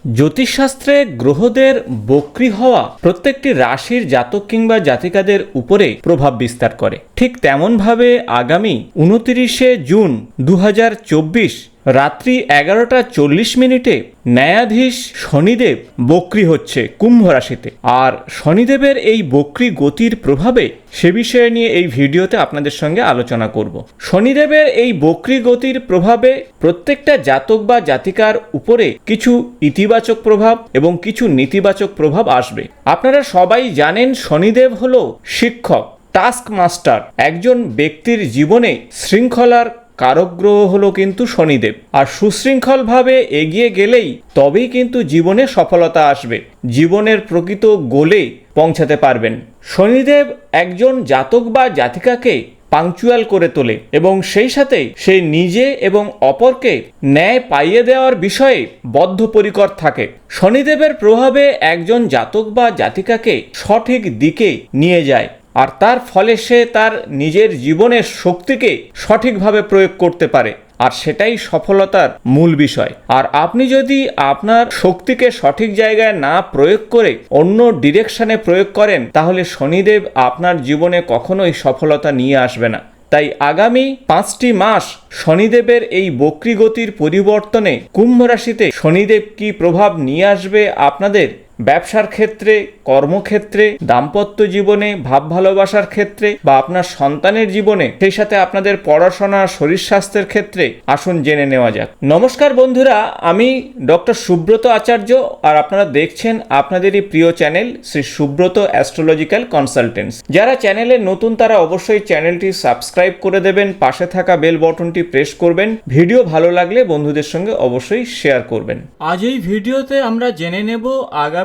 জ্যোতিষশাস্ত্রে গ্রহদের বক্রী হওয়া প্রত্যেকটি রাশির জাতক কিংবা জাতিকাদের উপরে প্রভাব বিস্তার করে। ঠিক তেমনভাবে আগামী 29শে জুন 2024 রাত্রি 11:40 ন্যায়াধীশ শনিদেব বক্রী হচ্ছে কুম্ভ রাশিতে। আর শনিদেবের এই বক্রী গতির প্রভাবে সে বিষয়ে নিয়ে এই ভিডিওতে আপনাদের সঙ্গে আলোচনা করব। শনিদেবের এই বক্রী গতির প্রভাবে প্রত্যেকটা জাতক বা জাতিকার উপরে কিছু ইতিবাচক প্রভাব এবং কিছু নেতিবাচক প্রভাব আসবে। আপনারা সবাই জানেন শনিদেব হলো শিক্ষক, টাস্ক মাস্টার। একজন ব্যক্তির জীবনে শৃঙ্খলার কারক গ্রহ হলো কিন্তু শনিদেব। আর সুশৃঙ্খলভাবে এগিয়ে গেলেই তবেই কিন্তু জীবনে সফলতা আসবে, জীবনের প্রকৃত গোলে পৌঁছাতে পারবেন। শনিদেব একজন জাতক বা জাতিকাকে পাংচুয়াল করে তোলে এবং সেই সাথে সে নিজে এবং অপরকে ন্যায় পাইয়ে দেওয়ার বিষয়ে বদ্ধপরিকর থাকে। শনিদেবের প্রভাবে একজন জাতক বা জাতিকাকে সঠিক দিকে নিয়ে যায়, আর তার ফলে সে তার নিজের জীবনের শক্তিকে সঠিকভাবে প্রয়োগ করতে পারে, আর সেটাই সফলতার মূল বিষয়। আর আপনি যদি আপনার শক্তিকে সঠিক জায়গায় না প্রয়োগ করে অন্য ডিরেকশনে প্রয়োগ করেন, তাহলে শনিদেব আপনার জীবনে কখনোই সফলতা নিয়ে আসবে না। তাই আগামী 5টি মাস শনিদেবের এই বক্রী গতির পরিবর্তনে কুম্ভ রাশিতে শনিদেব কি প্রভাব নিয়ে আসবে আপনাদের ব্যবসার ক্ষেত্রে, কর্মক্ষেত্রে, দাম্পত্য জীবনে, ভাব ভালোবাসার ক্ষেত্রে বা আপনার সন্তানের জীবনে, সেই সাথে আপনাদের পড়াশোনা, শরীর স্বাস্থ্যের ক্ষেত্রে, আসুন জেনে নেওয়া যাক। নমস্কার বন্ধুরা, আমি ডক্টর সুব্রত আচার্য, আর আপনারা দেখছেন আপনাদেরই প্রিয় channel Shri Subrata astrological consultants. যারা চ্যানেলে নতুন তারা অবশ্যই চ্যানেলটি সাবস্ক্রাইব করে দেবেন, পাশে থাকা বেল বটনটি প্রেস করবেন। ভিডিও ভালো লাগলে বন্ধুদের সঙ্গে অবশ্যই শেয়ার করবেন। আজ এই ভিডিওতে আমরা জেনে নেব আগামী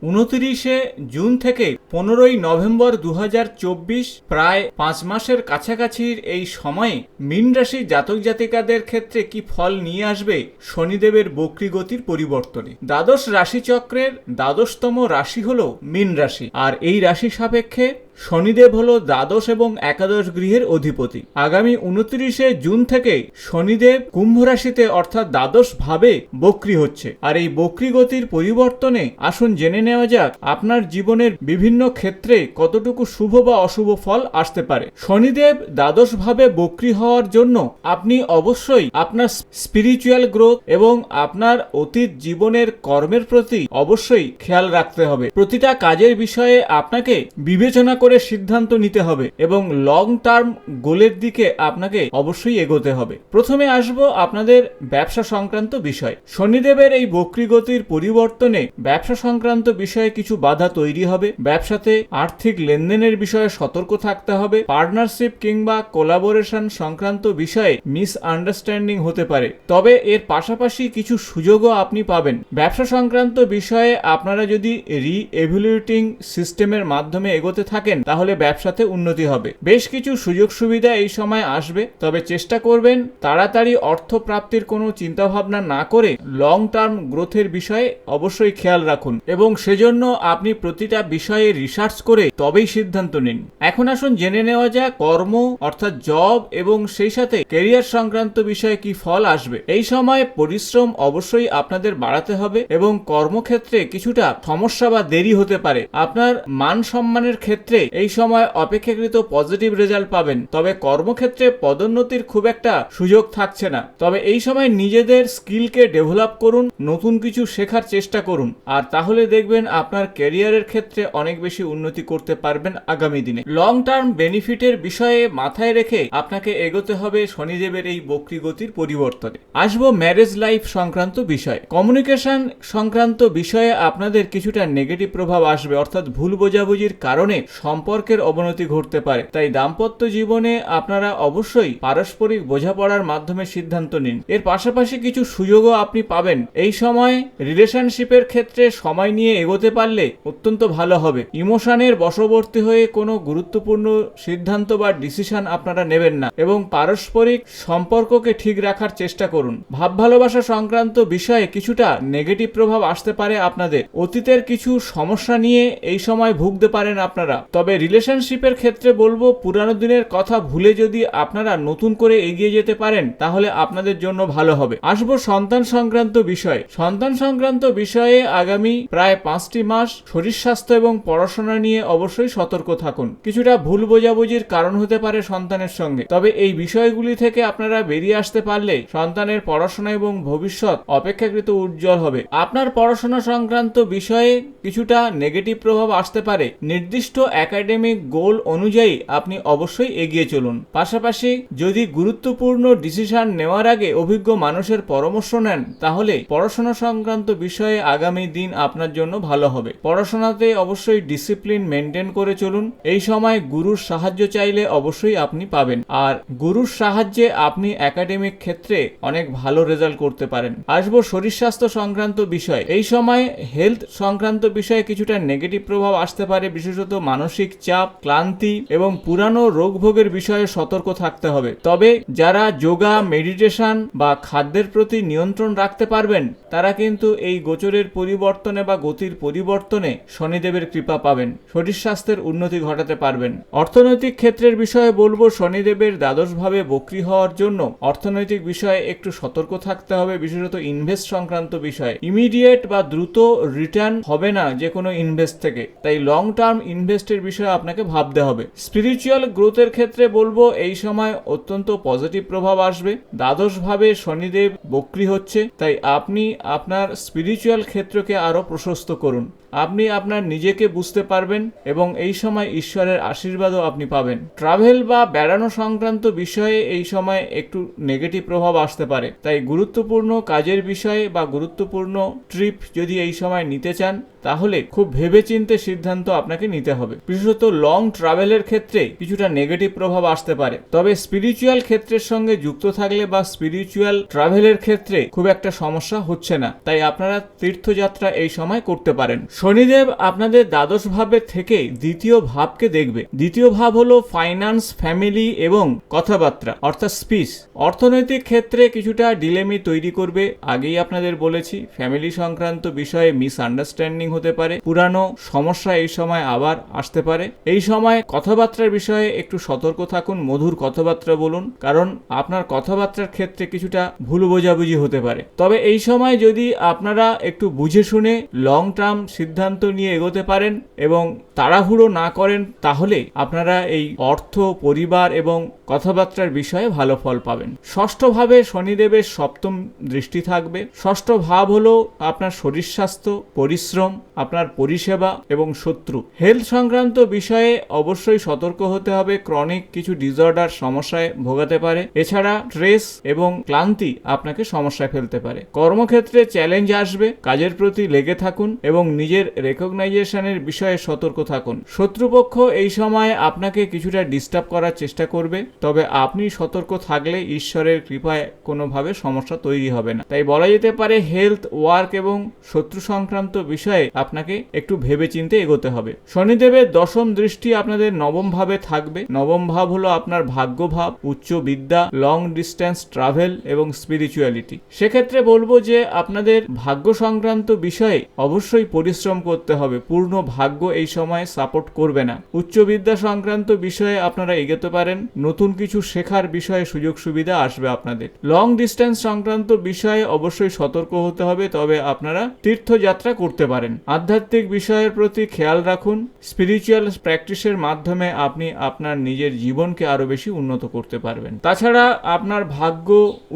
29শে জুন থেকে 15ই নভেম্বর 2024 প্রায় 5 মাসের কাছাকাছির এই সময়ে মীন রাশির জাতক জাতিকাদের ক্ষেত্রে কি ফল নিয়ে আসবে শনিদেবের বক্রী গতির পরিবর্তনে। দ্বাদশ রাশিচক্রের দ্বাদশতম রাশি হলো মীন রাশি, আর এই রাশি সাপেক্ষে শনিদেব হলো দ্বাদশ এবং একাদশ গৃহের অধিপতি। আগামী 29শে জুন থেকে শনিদেব কুম্ভ রাশিতে অর্থাৎ দ্বাদশ ভাবে বক্রী হচ্ছে। আর এই বক্রী গতির পরিবর্তনে আসুন জেনে নেওয়া যাক আপনার জীবনের বিভিন্ন ক্ষেত্রে কতটুকু শুভ বা অশুভ ফল আসতে পারে। শনিদেব দ্বাদশ ভাবে বক্রী হওয়ার জন্য আপনি অবশ্যই আপনার স্পিরিচুয়াল গ্রোথ এবং আপনার অতীত জীবনের কর্মের প্রতি অবশ্যই খেয়াল রাখতে হবে। প্রতিটা কাজের বিষয়ে আপনাকে বিবেচনা করে সিদ্ধান্ত নিতে হবে এবং লং টার্ম গোলের দিকে আপনাকে অবশ্যই এগোতে হবে। প্রথমে আসবো আপনাদের ব্যবসা সংক্রান্ত বিষয়। শনিদেবের এই বক্রী গতির পরিবর্তনে ব্যবসা সংক্রান্ত বিষয়ে কিছু বাধা তৈরি হবে। ব্যবসাতে আর্থিক লেনদেনের বিষয়ে সতর্ক থাকতে হবে। পার্টনারশিপ কিংবা কোলাবোরেশন সংক্রান্ত বিষয়ে মিসআন্ডারস্ট্যান্ডিং হতে পারে, তবে এর পাশাপাশি কিছু সুযোগও আপনি পাবেন। ব্যবসা সংক্রান্ত বিষয়ে আপনারা যদি রি-এভ্যালুয়েটিং সিস্টেমের মাধ্যমে এগোতে থাকেন তাহলে ব্যবসাতে উন্নতি হবে। বেশ কিছু সুযোগ সুবিধা এই সময় আসবে, তবে চেষ্টা করবেন তাড়াতাড়ি অর্থ প্রাপ্তির কোনো চিন্তা ভাবনা না করে লং টার্ম গ্রোথের বিষয়ে অবশ্যই খেয়াল রাখুন এবং সেজন্য আপনি প্রতিটা বিষয়ে রিসার্চ করে তবেই সিদ্ধান্ত নিন। এখন আসুন জেনে নেওয়া যাক কর্ম অর্থাৎ জব এবং সেই সাথে ক্যারিয়ার সংক্রান্ত বিষয়ে কি ফল আসবে। এই সময় পরিশ্রম অবশ্যই আপনাদের বাড়াতে হবে এবং কর্মক্ষেত্রে কিছুটা সমস্যা বা দেরি হতে পারে। আপনার মান সম্মানের ক্ষেত্রে এই সময় অপেক্ষাকৃত পজিটিভ রেজাল্ট পাবেন, তবে কর্মক্ষেত্রে পদোন্নতির খুব একটা সুযোগ থাকছে না। তবে এই সময় নিজেদের স্কিলকে ডেভেলপ করুন, নতুন কিছু শেখার চেষ্টা করুন, আর তাহলে দেখবেন আপনার ক্যারিয়ারের ক্ষেত্রে অনেক বেশি উন্নতি করতে পারবেন আগামী দিনে। লং টার্ম বেনিফিটের বিষয়ে মাথায় রেখে আপনাকে এগোতে হবে শনিদেবের এই বক্রী গতির পরিবর্তনে। আসবো ম্যারেজ লাইফ সংক্রান্ত বিষয়। কমিউনিকেশন সংক্রান্ত বিষয়ে আপনাদের কিছুটা নেগেটিভ প্রভাব আসবে, অর্থাৎ ভুল বোঝাবুঝির কারণে সম্পর্কের অবনতি ঘটতে পারে। তাই দাম্পত্য জীবনে আপনারা অবশ্যই পারস্পরিক বোঝাপড়ার মাধ্যমে সিদ্ধান্ত নিন। এর পাশাপাশি কিছু সুযোগও আপনি পাবেন। এই সময় রিলেশনশিপের ক্ষেত্রে সময় নিয়ে এগোতে পারলে অত্যন্ত ভালো হবে। ইমোশনের বশবর্তী হয়ে কোনো গুরুত্বপূর্ণ সিদ্ধান্ত বা ডিসিশন আপনারা নেবেন না এবং পারস্পরিক সম্পর্ককে ঠিক রাখার চেষ্টা করুন। ভাব ভালোবাসা সংক্রান্ত বিষয়ে কিছুটা নেগেটিভ প্রভাব আসতে পারে আপনাদের। অতীতের কিছু সমস্যা নিয়ে এই সময় ভুগতে পারেন আপনারা, তবে তবে রিলেশনশিপের ক্ষেত্রে বলবো পুরানো দিনের কথা ভুলে যদি আপনারা নতুন করে এগিয়ে যেতে পারেন তাহলে আপনাদের জন্য ভালো হবে। আসবো সন্তান সংক্রান্ত বিষয়ে। সন্তান সংক্রান্ত বিষয়ে আগামী প্রায় 5টি মাস শরীর স্বাস্থ্য এবং পড়াশোনা নিয়ে অবশ্যই সতর্ক থাকুন। কিছুটা ভুল বোঝাবুঝির কারণ হতে পারে সন্তানের সঙ্গে, তবে এই বিষয়গুলি থেকে আপনারা বেরিয়ে আসতে পারলে সন্তানের পড়াশোনা এবং ভবিষ্যৎ অপেক্ষাকৃত উজ্জ্বল হবে। আপনার পড়াশোনা সংক্রান্ত বিষয়ে কিছুটা নেগেটিভ প্রভাব আসতে পারে। নির্দিষ্ট একাডেমিক গোল অনুযায়ী আপনি অবশ্যই এগিয়ে চলুন। পাশাপাশি যদি গুরুত্বপূর্ণ ডিসিশন নেওয়ার আগে অভিজ্ঞ মানুষের পরামর্শ নেন তাহলে পড়াশোনা সংক্রান্ত বিষয়ে আগামী দিন আপনার জন্য ভালো হবে। পড়াশোনাতে অবশ্যই ডিসিপ্লিন মেনটেন করে চলুন। এই সময় গুরুর সাহায্য চাইলে অবশ্যই আপনি পাবেন, আর গুরুর সাহায্যে আপনি একাডেমিক ক্ষেত্রে অনেক ভালো রেজাল্ট করতে পারেন। আসবো শরীর স্বাস্থ্য সংক্রান্ত বিষয়। এই সময় হেলথ সংক্রান্ত বিষয়ে কিছুটা নেগেটিভ প্রভাব আসতে পারে, বিশেষত মানসিক চাপ, ক্লান্তি এবং পুরানো রোগ ভোগের বিষয়ে সতর্ক থাকতে হবে। তবে যারা যোগা, মেডিটেশন বা খাদ্যের প্রতি নিয়ন্ত্রণ রাখতে পারবেন তারা কিন্তু এই গোচরের পরিবর্তনে বা গতির পরিবর্তনে শনিদেবের কৃপা পাবেন, শরীর স্বাস্থ্যের উন্নতি ঘটাতে পারবেন। অর্থনৈতিক ক্ষেত্রের বিষয়ে বলবো শনিদেবের দ্বাদশ ভাবে বক্রী হওয়ার জন্য অর্থনৈতিক বিষয়ে একটু সতর্ক থাকতে হবে, বিশেষত ইনভেস্ট সংক্রান্ত বিষয়ে। ইমিডিয়েট বা দ্রুত রিটার্ন হবে না যে কোনো ইনভেস্ট থেকে, তাই লং টার্ম ইনভেস্টের বিষয়ে আপনাকে ভাবতে হবে। স্পিরিচুয়াল গ্রোথের ক্ষেত্রে বলবো এই সময় অত্যন্ত পজিটিভ প্রভাব আসবে। দ্বাদশ ভাবে শনিদেব বক্রী হচ্ছে, তাই আপনি আপনার স্পিরিচুয়াল ক্ষেত্রকে আরো প্রশস্ত করুন। আপনি আপনার নিজেকে বুঝতে পারবেন এবং এই সময় ঈশ্বরের আশীর্বাদও আপনি পাবেন। ট্রাভেল বা বেড়ানো সংক্রান্ত বিষয়ে এই সময় একটু নেগেটিভ প্রভাব আসতে পারে, তাই গুরুত্বপূর্ণ কাজের বিষয়ে বা গুরুত্বপূর্ণ ট্রিপ যদি এই সময় নিতে চান তাহলে খুব ভেবেচিন্তে সিদ্ধান্ত আপনাকে নিতে হবে। বিশেষত লং ট্রাভেলের ক্ষেত্রে কিছুটা নেগেটিভ প্রভাব আসতে পারে, তবে স্পিরিচুয়াল ক্ষেত্রের সঙ্গে যুক্ত থাকলে বা স্পিরিচুয়াল ট্রাভেলের ক্ষেত্রে খুব একটা সমস্যা হচ্ছে না, তাই আপনারা তীর্থযাত্রা এই সময় করতে পারেন। শনিদেব আপনাদের দ্বাদশ ভাবের থেকে দ্বিতীয় ভাবকে দেখবে। দ্বিতীয় ভাব হলো ফাইন্যান্স, ফ্যামিলি এবং কথাবার্তা অর্থাৎ স্পিচ। অর্থনৈতিক ক্ষেত্রে কিছুটা ডিলেমি তৈরি করবে। আগেই আপনাদের বলেছি ফ্যামিলি সংক্রান্ত বিষয়ে মিসআন্ডারস্ট্যান্ডিং হতে পারে, পুরানো সমস্যা এই সময় আবার আসতে পারে। এই সময় কথাবার্তার বিষয়ে একটু সতর্ক থাকুন, মধুর কথাবার্তা বলুন, কারণ আপনার কথাবার্তার ক্ষেত্রে কিছুটা ভুল বোঝাবুঝি হতে পারে। তবে এই সময় যদি আপনারা একটু বুঝে শুনে লং টার্ম সিদ্ধান্ত নিয়ে এগোতে পারেন এবং তাড়াহুড়ো না করেন তাহলে আপনারা এই অর্থ, পরিবার এবং কথাবার্তার বিষয়ে ভালো ফল পাবেন। ষষ্ঠ ভাবে শনিদেবের সপ্তম দৃষ্টি থাকবে। ষষ্ঠ ভাব হলো আপনার শরীর স্বাস্থ্য, পরিশ্রম, আপনার পরিষেবা এবং শত্রু। হেলথ সংক্রান্ত বিষয়ে অবশ্যই সতর্ক হতে হবে, ক্রনিক কিছু ডিসঅর্ডার সমস্যায় ভোগাতে পারে। এছাড়া স্ট্রেস এবং ক্লান্তি আপনাকে সমস্যায় ফেলতে পারে। কর্মক্ষেত্রে চ্যালেঞ্জ আসবে, কাজের প্রতি লেগে থাকুন এবং নিজের রেকগনাইজেশনের বিষয়ে সতর্ক থাকুন। শত্রুপক্ষ এই সময় আপনাকে কিছুটা ডিস্টার্ব করার চেষ্টা করবে, তবে আপনি সতর্ক থাকলে ঈশ্বরের কৃপায় কোনোভাবে সমস্যা তৈরি হবে না। তাই বলা যেতে পারে হেলথ, ওয়ার্ক এবং শত্রু সংক্রান্ত বিষয়ে আপনাকে একটু ভেবেচিন্তে এগোতে হবে। শনিদেবের দশম দৃষ্টি আপনাদের নবম ভাবে থাকবে। নবম ভাব হলো আপনার ভাগ্য ভাব, উচ্চ বিদ্যা, লং ডিস্টেন্স ট্রাভেল এবং স্পিরিচুয়ালিটি। সেক্ষেত্রে বলবো যে আপনাদের ভাগ্য সংক্রান্ত বিষয়ে অবশ্যই পরিশ্রম করতে হবে। পূর্ণ ভাগ্য এই সময় সাপোর্ট করবে না। উচ্চ বিদ্যা সংক্রান্ত বিষয়ে আপনারা এগোতে পারেন, নতুন কিছু শেখার বিষয়ে সুযোগ সুবিধা আসবে আপনাদের। লং ডিস্টেন্স সংক্রান্ত বিষয়ে অবশ্যই সতর্ক হতে হবে, তবে আপনারা তীর্থযাত্রা করতে পারেন। আধ্যাত্মিক বিষয়ের প্রতি খেয়াল রাখুন। স্পিরিচুয়াল প্র্যাকটিসের মাধ্যমে আপনি আপনার নিজের জীবনকে আরো বেশি উন্নত করতে পারবেন। তাছাড়া আপনার ভাগ্য,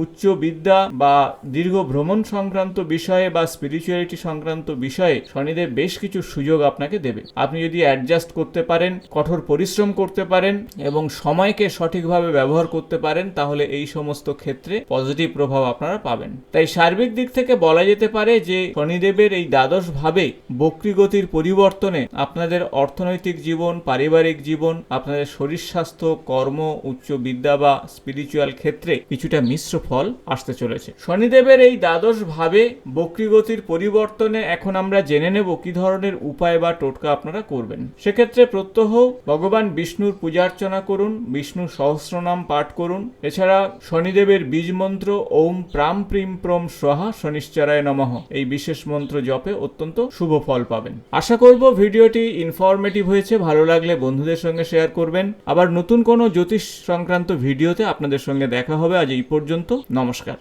উচ্চ বিদ্যা বা দীর্ঘ ভ্রমণ সংক্রান্ত বিষয়ে বা স্পিরিচুয়ালিটি সংক্রান্ত বিষয়ে শনিদেব বেশ কিছু সুযোগ আপনাকে দেবে। আপনি যদি অ্যাডজাস্ট করতে পারেন, কঠোর পরিশ্রম করতে পারেন এবং সময়কে সঠিকভাবে ব্যবহার করতে পারেন তাহলে এই সমস্ত ক্ষেত্রে পজিটিভ প্রভাব আপনারা পাবেন। তাই সার্বিক দিক থেকে বলা যেতে পারে যে শনিদেবের এই দ্বাদশ ভাবে বক্রী গতির পরিবর্তনে আপনাদের অর্থনৈতিক জীবন, পারিবারিক জীবন, আপনাদের শরীর স্বাস্থ্য, কর্ম, উচ্চ বিদ্যা বা স্পিরিচুয়াল ক্ষেত্রে কিছুটা মিশ্র ফল আসতে চলেছে। শনিদেবের এই দ্বাদশ ভাবে বক্রী গতির পরিবর্তনে এখন আমরা জেনে নেব কি ধরনের উপায় বা টোটকা আপনারা করবেন। সেক্ষেত্রে প্রত্যহ ভগবান বিষ্ণুর পূজার্চনা করুন, বিষ্ণু সহস্রনাম পাঠ করুন। এছাড়া শনিদেবের বীজ মন্ত্র ওম প্রাম প্রিম প্রম স্বাহা শনিশ্চরায় নমঃ এই বিশেষ মন্ত্র জপে অত্যন্ত শুভ ফল পাবেন। আশা করব ভিডিওটি ইনফরমেটিভ হয়েছে। ভালো লাগলে বন্ধুদের সঙ্গে শেয়ার করবেন। আবার নতুন কোনো জ্যোতিষ সংক্রান্ত ভিডিওতে আপনাদের সঙ্গে দেখা হবে। আজ এই পর্যন্ত, নমস্কার।